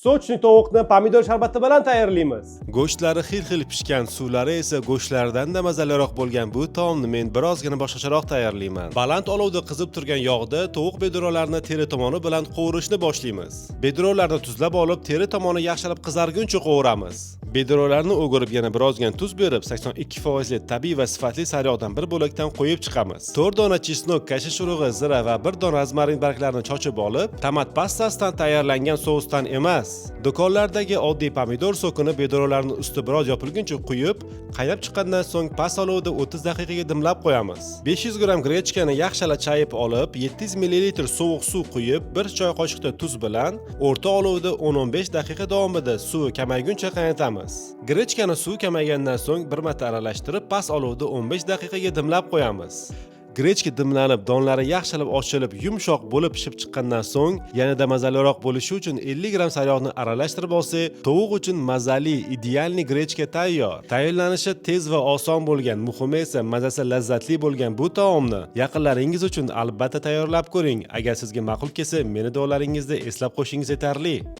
Sochni tovuqni pomidor sharbati bilan tayyorlaymiz. Go'shtlari xil-xil pishgan, suvlari esa go'shtlardan-da mazaliroq bo'lgan bu taomni men birozgina boshqacharoq tayyorlayman. Baland olovda qizib turgan yog'da tovuq bedoralarini teri tomoni bilan qovurishni boshlaymiz. Bedoralarni tuzlab olib, teri tomoni yaxshilab qizarguncha qovuramiz. Bedoralarni o'g'irib yana birozgina tuz berib, 82% tabiiy va sifatli sariyog'dan bir bo'lakdan qo'yib chiqamiz. 4 dona chesnok, kashish urug'i, zira va 1 dona rozmarin barglarini chochib olib, tomat pastasidan tayyorlangan sousdan emas, do'konlardagi oddiy pomidor sokini bedoralarning usti biroz yopilguncha quyib, qaynab chiqqandan so'ng past olovda 30 daqiqaga dimlab qo'yamiz. 500 g grechkani yaxshilab chayib olib, 700 ml sovuq suv quyib, 1 choy qoshiqda tuz bilan o'rta olovda 10-15 daqiqa davomida suvi kamayguncha qaynatamiz. Grechkani suv kamaygandan so'ng bir marta aralashtirib, past olovda 15 daqiqaga dimlab qo'yamiz. Grechka dimlanib, donlari yaxshilab ochilib, yumshoq bo'lib pishib chiqqandan so'ng, yanada mazaliroq bo'lishi uchun 50 g sariyog'ni aralashtirib olsak, tovuq uchun mazali, idealniy grechka tayyor. Tayyorlanishi tez va oson bo'lgan, muhimi esa mazasi lazzatli bo'lgan bu taomni yaqinlaringiz uchun albatta tayyorlab ko'ring. Agar sizga ma'qul kelsa, meni duolaringizda eslab qo'yishingiz yetarli.